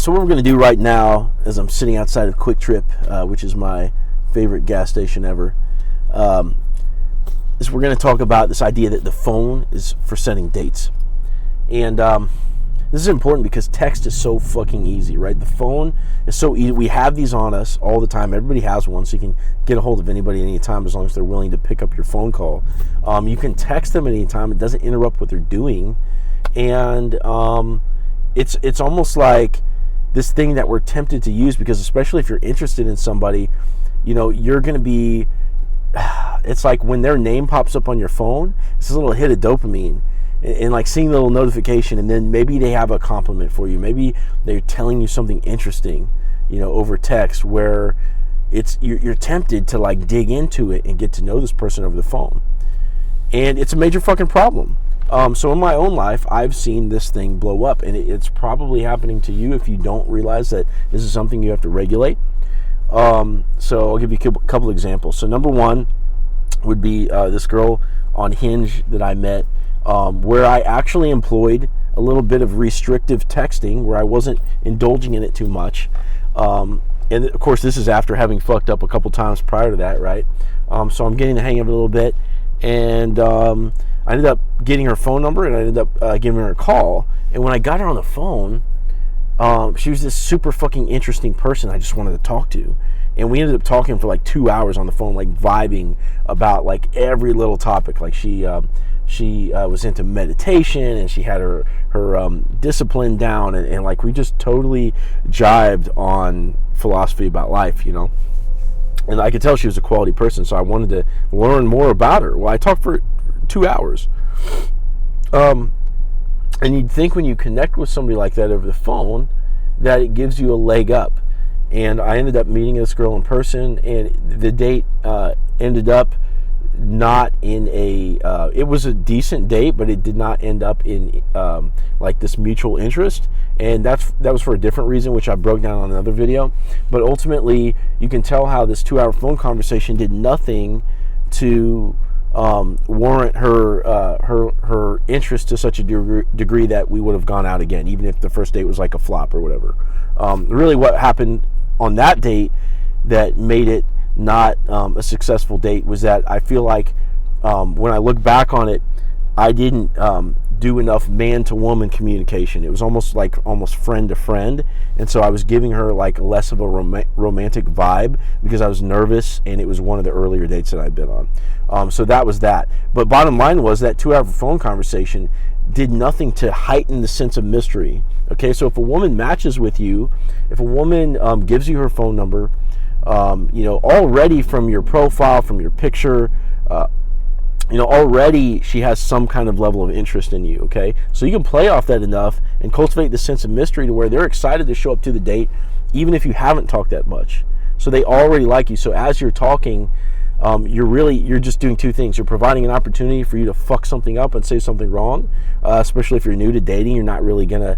So what we're going to do right now, as I'm sitting outside of Quick Trip, which is my favorite gas station ever, is we're going to talk about this idea that the phone is for setting dates. And this is important because text is so fucking easy, right? The phone is so easy. We have these on us all the time. Everybody has one, so you can get a hold of anybody at any time as long as they're willing to pick up your phone call. You can text them at any time. It doesn't interrupt what they're doing. And it's almost like this thing that we're tempted to use, because especially if you're interested in somebody, you know, you're going to be, it's like when their name pops up on your phone, it's a little hit of dopamine, and like seeing the little notification, and then maybe they have a compliment for you. Maybe they're telling you something interesting, you know, over text, where you're tempted to like dig into it and get to know this person over the phone. And it's a major fucking problem. So in my own life, I've seen this thing blow up, and it's probably happening to you if you don't realize that this is something you have to regulate. So I'll give you a couple examples. So number one would be this girl on Hinge that I met, where I actually employed a little bit of restrictive texting, where I wasn't indulging in it too much. And of course, this is after having fucked up a couple times prior to that, right? So I'm getting the hang of it a little bit, and I ended up getting her phone number, and I ended up giving her a call. And when I got her on the phone, she was this super fucking interesting person I just wanted to talk to. And we ended up talking for like 2 hours on the phone, like vibing about like every little topic. Like she was into meditation, and she had her discipline down, and like we just totally jived on philosophy about life, you know. And I could tell she was a quality person, so I wanted to learn more about her. Well, I talked for 2 hours. And you'd think when you connect with somebody like that over the phone that it gives you a leg up. And I ended up meeting this girl in person, and the date ended up not in it was a decent date, but it did not end up in like this mutual interest. And that was for a different reason, which I broke down on another video. But ultimately, you can tell how this 2-hour phone conversation did nothing to warrant her interest to such a degree that we would have gone out again, even if the first date was like a flop or whatever. Really what happened on that date that made it not a successful date was that I feel like when I look back on it, I didn't do enough man-to-woman communication. It was almost friend to friend, and so I was giving her like less of a romantic vibe because I was nervous, and it was one of the earlier dates that I'd been on. So that was that. But bottom line was that 2-hour phone conversation did nothing to heighten the sense of mystery. Okay, so if a woman matches with you, if a woman gives you her phone number, you know, already from your profile, from your picture, you know, already she has some kind of level of interest in you, okay? So you can play off that enough and cultivate the sense of mystery to where they're excited to show up to the date, even if you haven't talked that much. So they already like you. So as you're talking, you're just doing two things. You're providing an opportunity for you to fuck something up and say something wrong, especially if you're new to dating. You're not really going to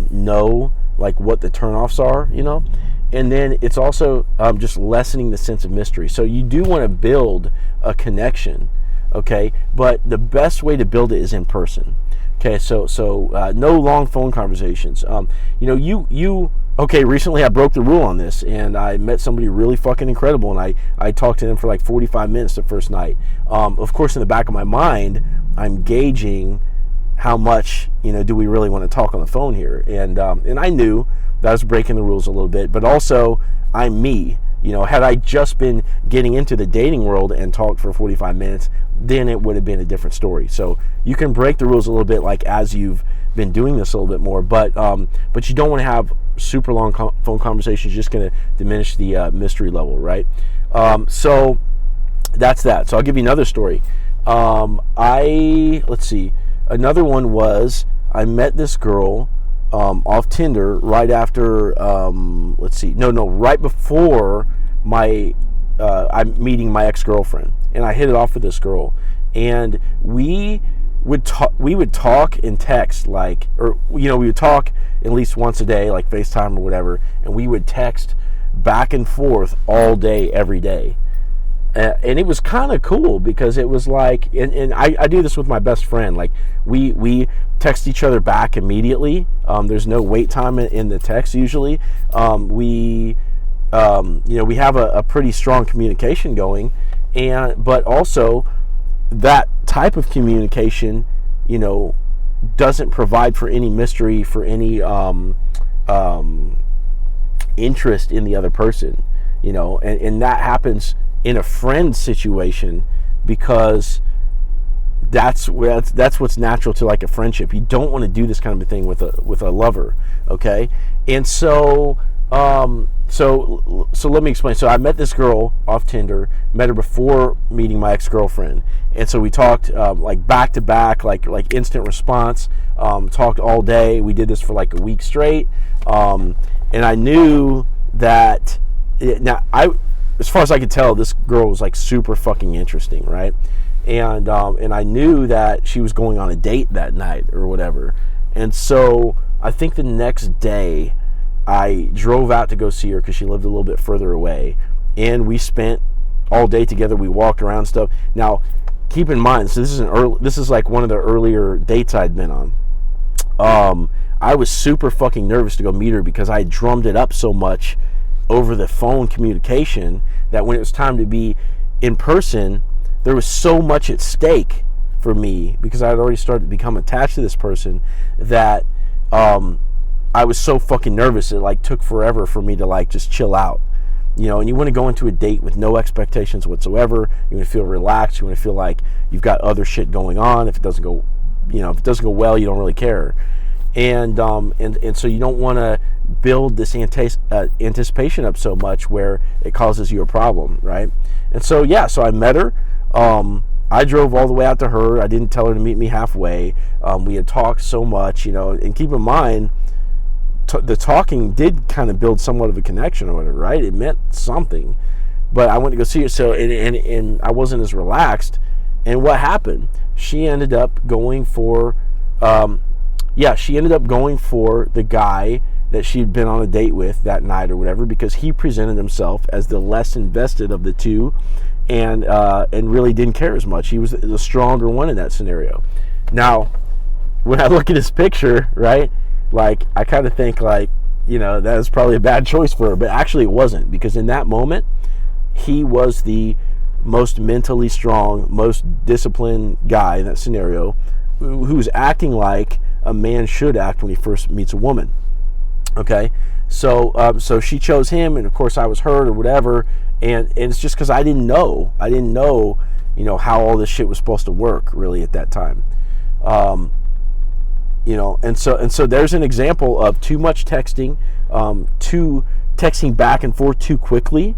know, like, what the turnoffs are, you know? And then it's also just lessening the sense of mystery. So you do want to build a connection, okay? But the best way to build it is in person. Okay, so no long phone conversations. You know, okay, recently I broke the rule on this, and I met somebody really fucking incredible, and I talked to them for like 45 minutes the first night. Of course, in the back of my mind, I'm gauging how much, you know, do we really want to talk on the phone here? And I knew that I was breaking the rules a little bit, but also I'm me. You know, had I just been getting into the dating world and talked for 45 minutes, then it would have been a different story. So you can break the rules a little bit, like as you've been doing this a little bit more, but you don't want to have super long phone conversations. Just going to diminish the mystery level, right? So that's that. So I'll give you another story. Let's see. Another one was I met this girl off Tinder right after, right before I'm meeting my ex-girlfriend, and I hit it off with this girl, and we would talk and text, like, or, you know, we would talk at least once a day, like FaceTime or whatever, and we would text back and forth all day, every day. And it was kind of cool because it was like, and I do this with my best friend. Like we text each other back immediately. There's no wait time in the text usually. We we have a pretty strong communication going, but also that type of communication, doesn't provide for any mystery, for any interest in the other person, and that happens in a friend situation because that's what's natural to like a friendship. You don't want to do this kind of a thing with a lover, okay? And so let me explain. So I met this girl off Tinder, met her before meeting my ex-girlfriend, and so we talked like back to back, like instant response. Talked all day. We did this for like a week straight, and I knew that as far as I could tell, this girl was like super fucking interesting, right? And I knew that she was going on a date that night or whatever. And so I think the next day I drove out to go see her because she lived a little bit further away, and we spent all day together. We walked around and stuff. Now, keep in mind, so this is like one of the earlier dates I'd been on. I was super fucking nervous to go meet her because I drummed it up so much over the phone communication that when it was time to be in person, there was so much at stake for me because I had already started to become attached to this person that I was so fucking nervous. It like took forever for me to like just chill out, and you want to go into a date with no expectations whatsoever. You want to feel relaxed. You want to feel like you've got other shit going on. If it doesn't go well, you don't really care. And so you don't want to build this anticipation up so much where it causes you a problem, right? And so so I met her. I drove all the way out to her. I didn't tell her to meet me halfway. We had talked so much, and keep in mind, the talking did kind of build somewhat of a connection or whatever, right? It meant something. But I went to go see her, so and I wasn't as relaxed. And what happened? She ended up going for the guy that she'd been on a date with that night or whatever, because he presented himself as the less invested of the two, and really didn't care as much. He was the stronger one in that scenario. Now, when I look at his picture, right, like I kind of think like, that was probably a bad choice for her, but actually it wasn't, because in that moment, he was the most mentally strong, most disciplined guy in that scenario, who's acting like a man should act when he first meets a woman. Okay, so she chose him, and of course I was hurt or whatever, and it's just because I didn't know, how all this shit was supposed to work really at that time, and so there's an example of too much texting, texting back and forth too quickly,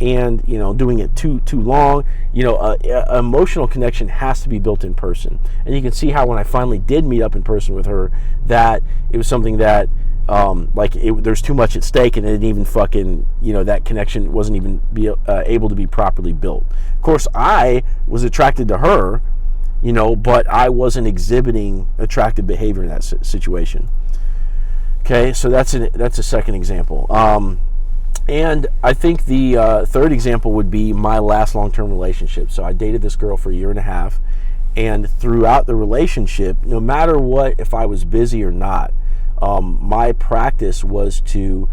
and doing it too long. Emotional connection has to be built in person, and you can see how when I finally did meet up in person with her, that it was something that there's too much at stake, and it didn't even fucking that connection wasn't even able to be properly built. Of course, I was attracted to her, but I wasn't exhibiting attractive behavior in that situation. Okay, so that's a second example. And I think the third example would be my last long-term relationship. So I dated this girl for a year and a half, and throughout the relationship, no matter what, if I was busy or not, my practice was to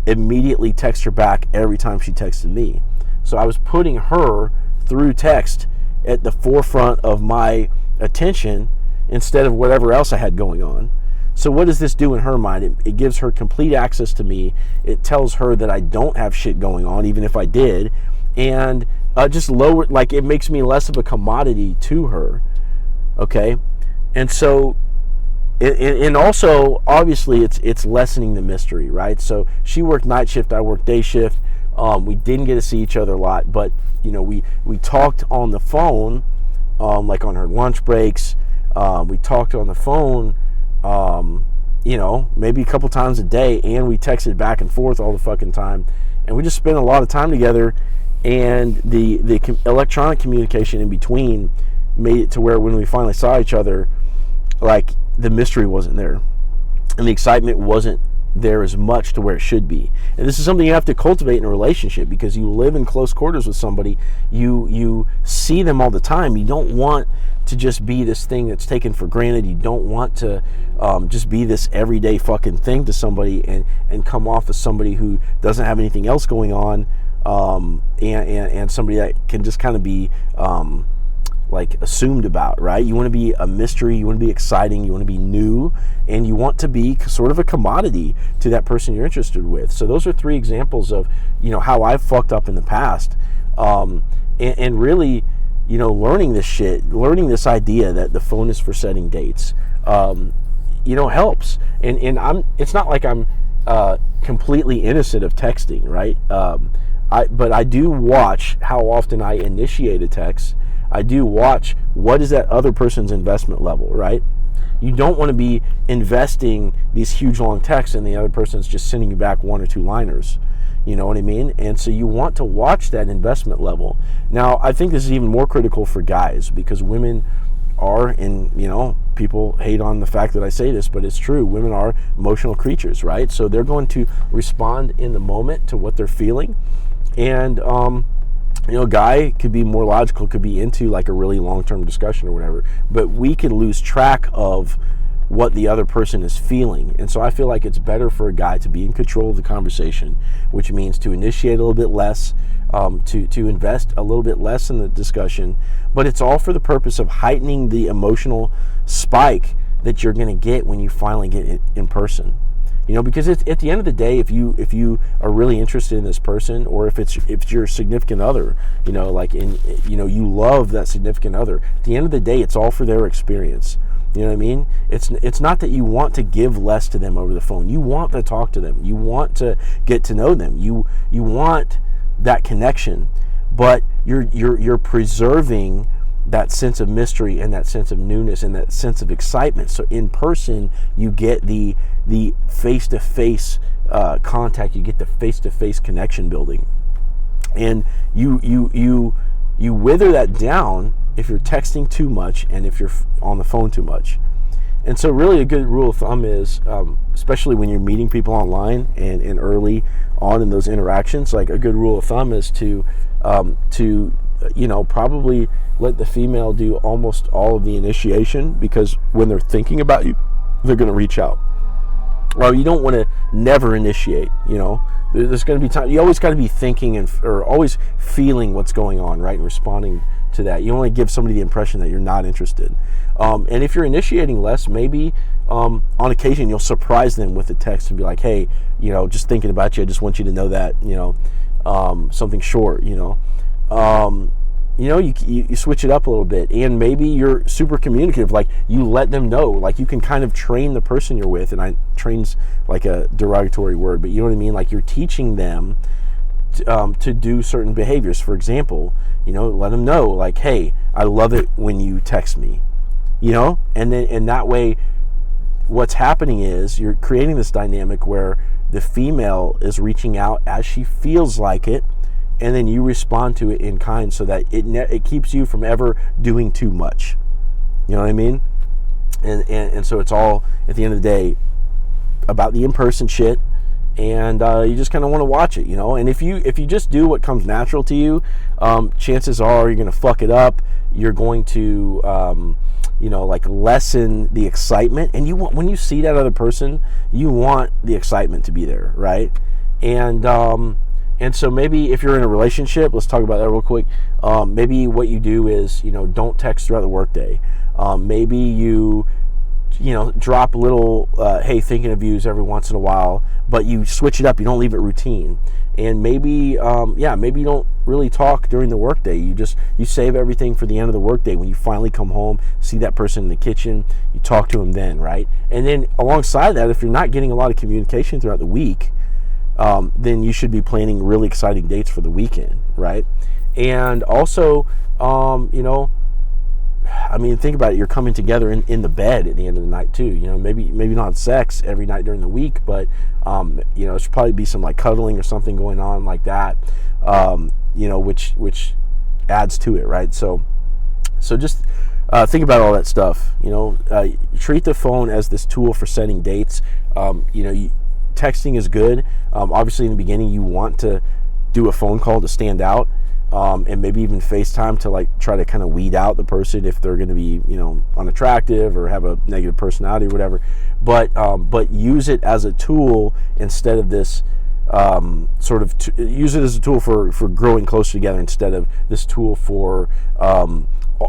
immediately text her back every time she texted me. So I was putting her through text at the forefront of my attention instead of whatever else I had going on. So what does this do in her mind? It gives her complete access to me. It tells her that I don't have shit going on, even if I did, and it makes me less of a commodity to her. Okay, and so, and also obviously it's lessening the mystery, right? So she worked night shift, I worked day shift. We didn't get to see each other a lot, but we talked on the phone, like on her lunch breaks. We talked on the phone, maybe a couple times a day, and we texted back and forth all the fucking time, and we just spent a lot of time together. And the electronic communication in between made it to where when we finally saw each other, like the mystery wasn't there, and the excitement wasn't there as much to where it should be. And this is something you have to cultivate in a relationship, because you live in close quarters with somebody. You see them all the time. You don't want to just be this thing that's taken for granted. You don't want to just be this everyday fucking thing to somebody and come off as somebody who doesn't have anything else going on, and somebody that can just kind of be like assumed about, right? You want to be a mystery, you want to be exciting, you want to be new, and you want to be sort of a commodity to that person you're interested with. So those are 3 examples of, how I've fucked up in the past, and really, learning this shit, learning this idea that the phone is for setting dates, helps. And it's not like I'm completely innocent of texting, right? But I do watch how often I initiate a text. I do watch what is that other person's investment level, right? You don't want to be investing these huge long texts and the other person's just sending you back 1 or 2 liners. You know what I mean? And so you want to watch that investment level. Now, I think this is even more critical for guys, because women are, and people hate on the fact that I say this, but it's true. Women are emotional creatures, right? So they're going to respond in the moment to what they're feeling. And guy could be more logical, could be into like a really long-term discussion or whatever, but we could lose track of what the other person is feeling. And so I feel like it's better for a guy to be in control of the conversation, which means to initiate a little bit less, to invest a little bit less in the discussion, but it's all for the purpose of heightening the emotional spike that you're going to get when you finally get it in person. Because it's, at the end of the day, if you are really interested in this person, or if it's your significant other, you love that significant other, at the end of the day, it's all for their experience. You know what I mean? It's not that you want to give less to them over the phone. You want to talk to them. You want to get to know them. You want that connection, but you're preserving that sense of mystery and that sense of newness and that sense of excitement. So in person, you get the face-to-face contact. You get the face-to-face connection building, and you wither that down if you're texting too much and if you're on the phone too much. And so really a good rule of thumb is, especially when you're meeting people online and early on in those interactions, like a good rule of thumb is to probably let the female do almost all of the initiation, because when they're thinking about you, they're going to reach out. Well, you don't want to never initiate. There's going to be time. You always got to be thinking or always feeling what's going on, right, and responding to that. You don't want to give somebody the impression that you're not interested. And if you're initiating less, maybe on occasion you'll surprise them with a text and be like, hey, just thinking about you. I just want you to know that, something short, you switch it up a little bit, and maybe you're super communicative. Like, you let them know, like, you can kind of train the person you're with, and train's like a derogatory word, but you know what I mean? Like, you're teaching them to do certain behaviors. For example, let them know, like, hey, I love it when you text me, and that way what's happening is you're creating this dynamic where the female is reaching out as she feels like it, and then you respond to it in kind, so that it keeps you from ever doing too much. You know what I mean? And so it's all, at the end of the day, about the in-person shit, and you just kind of want to watch it, And if you just do what comes natural to you, chances are you're going to fuck it up. You're going to lessen the excitement, and when you see that other person, you want the excitement to be there, right? And so maybe if you're in a relationship, let's talk about that real quick. Maybe what you do is, don't text throughout the workday. Maybe you drop little, hey, thinking of yous every once in a while, but you switch it up. You don't leave it routine. And maybe, maybe you don't really talk during the workday. You save everything for the end of the workday. When you finally come home, see that person in the kitchen, you talk to them then, right? And then alongside that, if you're not getting a lot of communication throughout the week, then you should be planning really exciting dates for the weekend, right? And also, think about it. You're coming together in the bed at the end of the night too. Maybe not sex every night during the week, but there should probably be some like cuddling or something going on like that, which adds to it, right? So just think about all that stuff. Treat the phone as this tool for setting dates. texting is good. Obviously, in the beginning, you want to do a phone call to stand out, and maybe even FaceTime to like try to kind of weed out the person if they're going to be, you know, unattractive or have a negative personality or whatever. But use it as a tool instead of this use it as a tool for growing closer together instead of this tool for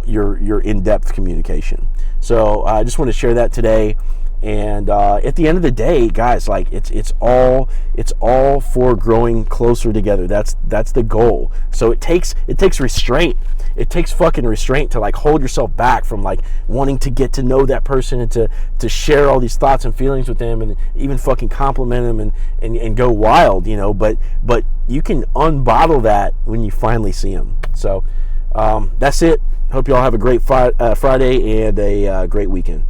your in-depth communication. So I just want to share that today. And at the end of the day, guys, like it's all for growing closer together. That's the goal. So it takes restraint. It takes fucking restraint to like hold yourself back from like wanting to get to know that person and to share all these thoughts and feelings with them and even fucking compliment them and go wild, you know. But you can unbottle that when you finally see them. So that's it. Hope you all have a great Friday and a great weekend.